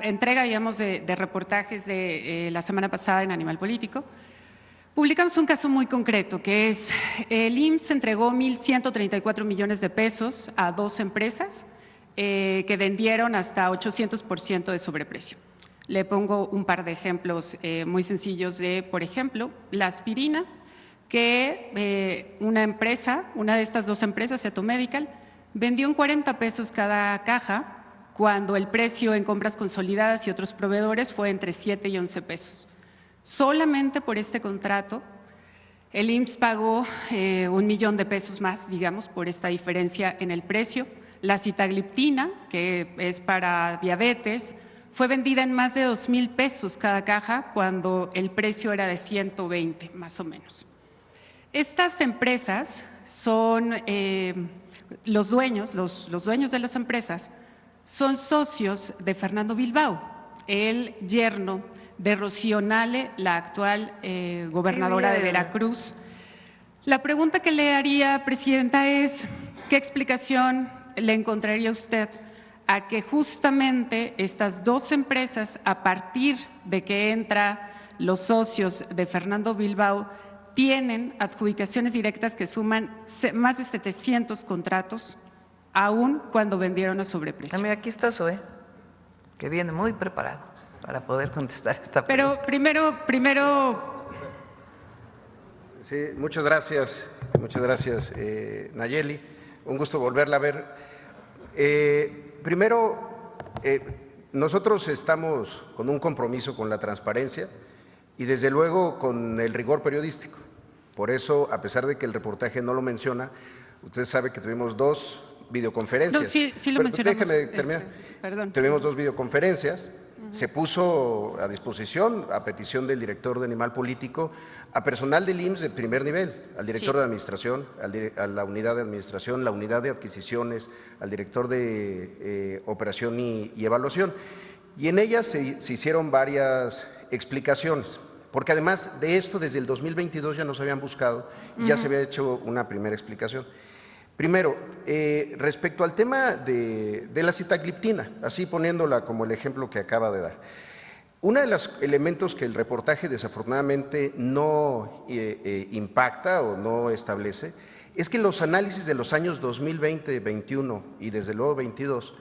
entrega, digamos, de reportajes de la semana pasada en Animal Político, publicamos un caso muy concreto, que es el IMSS entregó 1.134 millones de pesos a 2 empresas que vendieron hasta 800% de sobreprecio. Le pongo un par de ejemplos muy sencillos de, por ejemplo, la aspirina, que una de estas 2 empresas, Seto Medical, vendió en 40 pesos cada caja, cuando el precio en compras consolidadas y otros proveedores fue entre 7 y 11 pesos. Solamente por este contrato, el IMSS pagó 1 millón de pesos más, digamos, por esta diferencia en el precio. La sitagliptina, que es para diabetes, fue vendida en más de 2,000 pesos cada caja, cuando el precio era de 120, más o menos. Estas empresas son los dueños de las empresas son socios de Fernando Bilbao, el yerno de Rocío Nale, la actual gobernadora de Veracruz. La pregunta que le haría, Presidenta, es ¿qué explicación le encontraría usted a que justamente estas 2 empresas, a partir de que entran los socios de Fernando Bilbao, tienen adjudicaciones directas que suman más de 700 contratos, aún cuando vendieron a sobreprecio? Mira, aquí está Zoé, que viene muy preparado para poder contestar esta pregunta. Pero primero… Sí, muchas gracias, Nayeli. Un gusto volverla a ver. Primero, nosotros estamos con un compromiso con la transparencia y desde luego con el rigor periodístico. Por eso, a pesar de que el reportaje no lo menciona, usted sabe que tuvimos 2 videoconferencias. No, sí lo mencionamos. Déjeme terminar. Perdón. Tuvimos 2 videoconferencias. Se puso a disposición, a petición del director de Animal Político, a personal del IMSS de primer nivel, al director de administración, a la unidad de administración, la unidad de adquisiciones, al director de operación y evaluación. Y en ellas se hicieron varias explicaciones, porque además de esto, desde el 2022 ya nos habían buscado y ya se había hecho una primera explicación. Primero, respecto al tema de la sitagliptina, así poniéndola como el ejemplo que acaba de dar. Uno de los elementos que el reportaje desafortunadamente no impacta o no establece es que los análisis de los años 2020, 21 y desde luego 22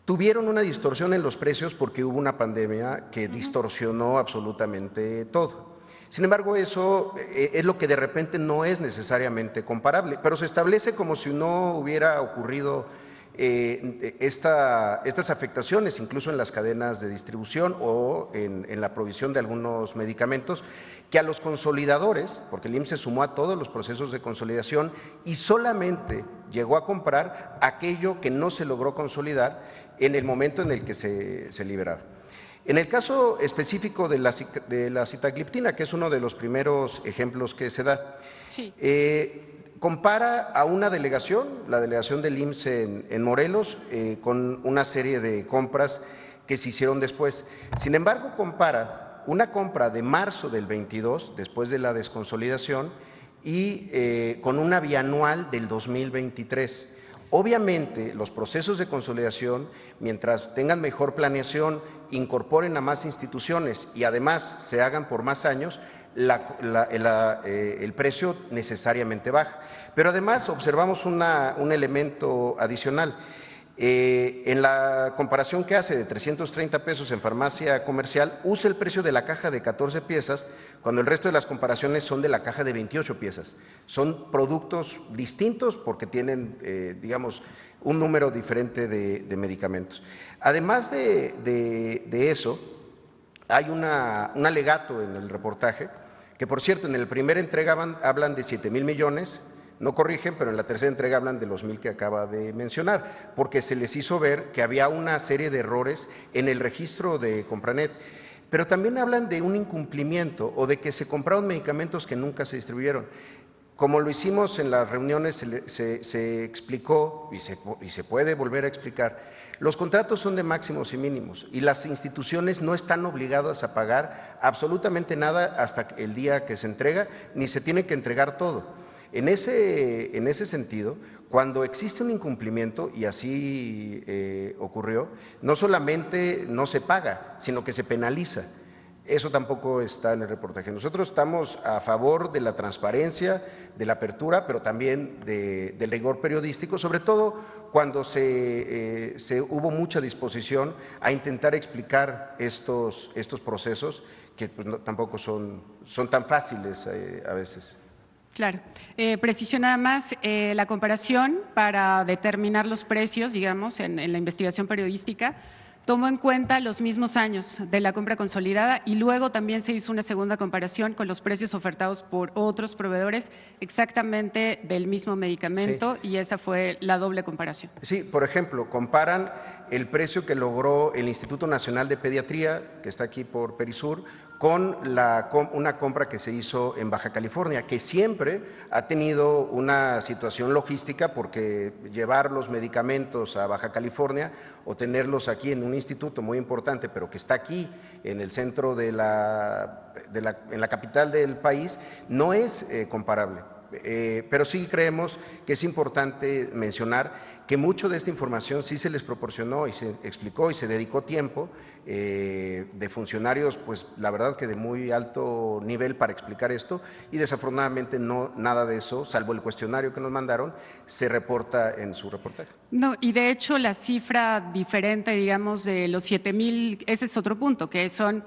tuvieron una distorsión en los precios porque hubo una pandemia que distorsionó absolutamente todo. Sin embargo, eso es lo que de repente no es necesariamente comparable, pero se establece como si no hubiera ocurrido estas afectaciones, incluso en las cadenas de distribución o en la provisión de algunos medicamentos, que a los consolidadores, porque el IMSS se sumó a todos los procesos de consolidación y solamente llegó a comprar aquello que no se logró consolidar en el momento en el que se liberaba. En el caso específico de la sitagliptina, que es uno de los primeros ejemplos que se da, sí. Compara a una delegación, la delegación del IMSS en Morelos, con una serie de compras que se hicieron después. Sin embargo, compara una compra de marzo del 22, después de la desconsolidación, y con una bianual del 2023. Obviamente, los procesos de consolidación, mientras tengan mejor planeación, incorporen a más instituciones y además se hagan por más años, el precio necesariamente baja. Pero además observamos un elemento adicional. En la comparación que hace de 330 pesos en farmacia comercial, usa el precio de la caja de 14 piezas, cuando el resto de las comparaciones son de la caja de 28 piezas. Son productos distintos porque tienen, digamos, un número diferente de medicamentos. Además de eso, hay un alegato en el reportaje, que por cierto, en la primera entrega hablan de 7,000 millones, no corrigen, pero en la tercera entrega hablan de los 1,000 que acaba de mencionar, porque se les hizo ver que había una serie de errores en el registro de Compranet. Pero también hablan de un incumplimiento o de que se compraron medicamentos que nunca se distribuyeron. Como lo hicimos en las reuniones, se explicó y se puede volver a explicar, los contratos son de máximos y mínimos y las instituciones no están obligadas a pagar absolutamente nada hasta el día que se entrega, ni se tiene que entregar todo. En ese sentido, cuando existe un incumplimiento, y así ocurrió, no solamente no se paga, sino que se penaliza. Eso tampoco está en el reportaje. Nosotros estamos a favor de la transparencia, de la apertura, pero también del rigor periodístico, sobre todo cuando hubo mucha disposición a intentar explicar estos procesos que pues, tampoco son tan fáciles a veces. Claro. Preciso nada más la comparación para determinar los precios, digamos, en la investigación periodística. Tomó en cuenta los mismos años de la compra consolidada y luego también se hizo una segunda comparación con los precios ofertados por otros proveedores exactamente del mismo medicamento, sí. Y esa fue la doble comparación. Sí, por ejemplo, comparan el precio que logró el Instituto Nacional de Pediatría, que está aquí por Perisur, con una compra que se hizo en Baja California, que siempre ha tenido una situación logística porque llevar los medicamentos a Baja California o tenerlos aquí en un instituto muy importante, pero que está aquí en el centro en la capital del país, no es comparable. Pero sí creemos que es importante mencionar que mucho de esta información sí se les proporcionó y se explicó y se dedicó tiempo de funcionarios, pues la verdad que de muy alto nivel para explicar esto, y desafortunadamente no nada de eso, salvo el cuestionario que nos mandaron, se reporta en su reportaje. No, y de hecho la cifra diferente, digamos, de los 7,000, ese es otro punto, que son…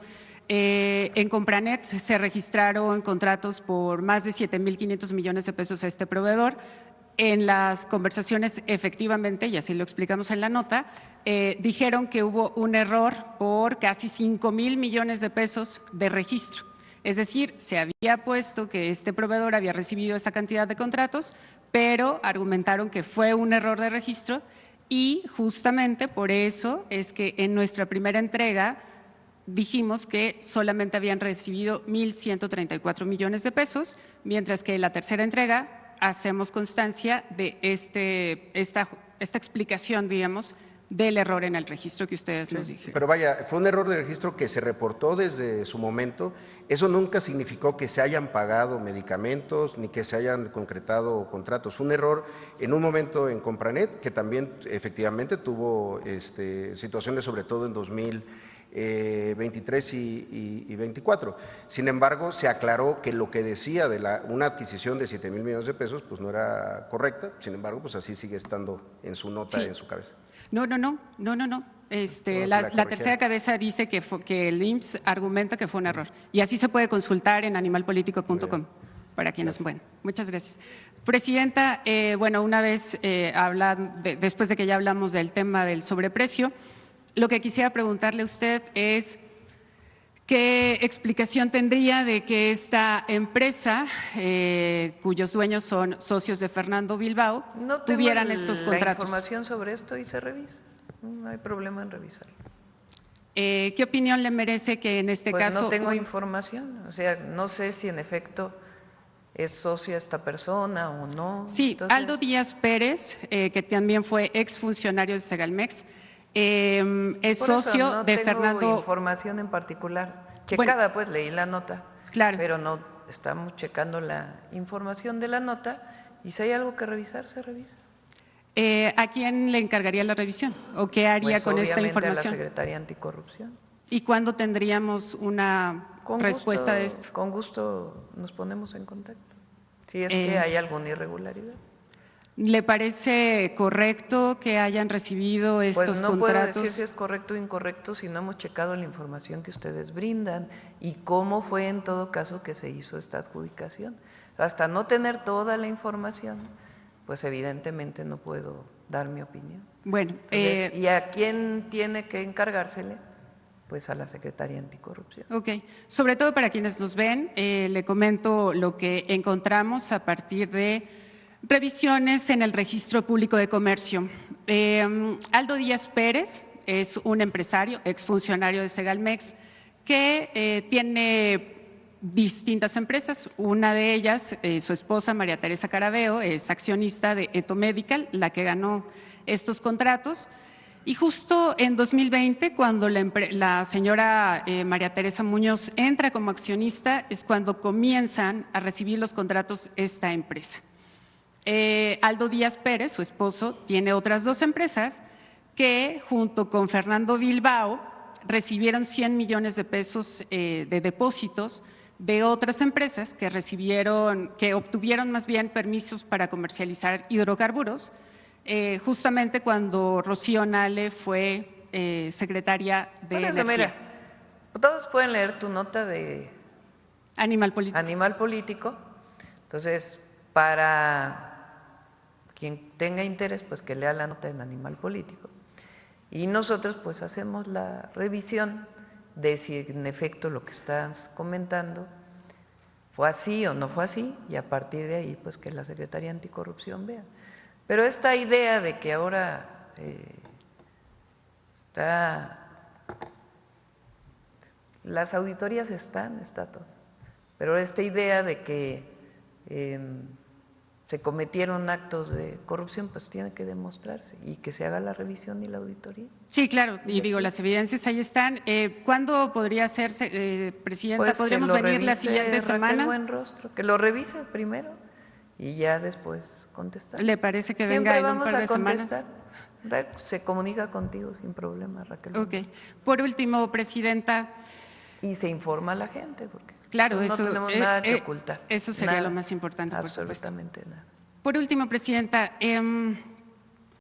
en Compranet se registraron contratos por más de 7,500 millones de pesos a este proveedor. En las conversaciones, efectivamente, y así lo explicamos en la nota, dijeron que hubo un error por casi 5,000 millones de pesos de registro. Es decir, se había puesto que este proveedor había recibido esa cantidad de contratos, pero argumentaron que fue un error de registro y justamente por eso es que en nuestra primera entrega dijimos que solamente habían recibido 1,134 millones de pesos, mientras que en la tercera entrega hacemos constancia de esta explicación, digamos, del error en el registro que ustedes nos dijeron. Pero vaya, fue un error de registro que se reportó desde su momento. Eso nunca significó que se hayan pagado medicamentos ni que se hayan concretado contratos. Fue un error en un momento en Compranet, que también efectivamente tuvo situaciones, sobre todo en 2023 y 24. Sin embargo, se aclaró que lo que decía de una adquisición de 7,000 millones de pesos pues no era correcta. Sin embargo, pues así sigue estando en su nota, sí. En su cabeza. No. La tercera cabeza dice que el IMSS argumenta que fue un error. Y así se puede consultar en animalpolitico.com para quienes… Bueno, muchas gracias. Presidenta, bueno, una vez después de que ya hablamos del tema del sobreprecio, lo que quisiera preguntarle a usted es qué explicación tendría de que esta empresa, cuyos dueños son socios de Fernando Bilbao, no tuvieran estos contratos. La información sobre esto y se revisa. No hay problema en revisarlo. ¿Qué opinión le merece que en este caso… No tengo información, o sea, no sé si en efecto es socio esta persona o no. Sí, entonces… Aldo Díaz Pérez, que también fue exfuncionario de Segalmex, es socio de Fernando… No tengo información en particular. Checada, pues leí la nota, claro. Pero no estamos checando la información de la nota y si hay algo que revisar, se revisa. ¿A quién le encargaría la revisión o qué haría pues con esta información? A la Secretaría Anticorrupción. ¿Y cuándo tendríamos una respuesta de esto? Con gusto nos ponemos en contacto, si es que hay alguna irregularidad. ¿Le parece correcto que hayan recibido estos contratos? Pues no puedo decir si es correcto o incorrecto si no hemos checado la información que ustedes brindan y cómo fue en todo caso que se hizo esta adjudicación. Hasta no tener toda la información, pues evidentemente no puedo dar mi opinión. Bueno, entonces, ¿y a quién tiene que encargársele? Pues a la Secretaría Anticorrupción. Ok, sobre todo para quienes nos ven, le comento lo que encontramos a partir de revisiones en el Registro Público de Comercio. Aldo Díaz Pérez es un empresario, exfuncionario de Segalmex, que tiene distintas empresas. Una de ellas, su esposa María Teresa Carabeo, es accionista de Eto Medical, la que ganó estos contratos. Y justo en 2020, cuando la señora María Teresa Muñoz entra como accionista, es cuando comienzan a recibir los contratos esta empresa. Aldo Díaz Pérez, su esposo, tiene otras 2 empresas que junto con Fernando Bilbao recibieron 100 millones de pesos de depósitos de otras empresas que obtuvieron más bien permisos para comercializar hidrocarburos, justamente cuando Rocío Nale fue secretaria de Energía. Mira, todos pueden leer tu nota de Animal Político. Animal Político. Entonces, para quien tenga interés, pues que lea la nota en Animal Político. Y nosotros pues hacemos la revisión de si en efecto lo que estás comentando fue así o no fue así, y a partir de ahí pues que la Secretaría Anticorrupción vea. Pero esta idea de que ahora las auditorías está todo, pero esta idea de que se cometieron actos de corrupción, pues tiene que demostrarse y que se haga la revisión y la auditoría. Sí, claro, y digo, las evidencias ahí están. ¿Cuándo podría hacerse, Presidenta? Pues ¿Podríamos venir la siguiente semana? Buenrostro, que lo revise primero y ya después contestar. ¿Le parece que Siempre venga en un vamos par de a contestar. semanas? Se comunica contigo sin problema, Raquel. Ok. Por último, Presidenta. Y se informa a la gente, porque claro, no tenemos nada que ocultar. Eso sería nada, lo más importante. Absolutamente nada. Por último, Presidenta,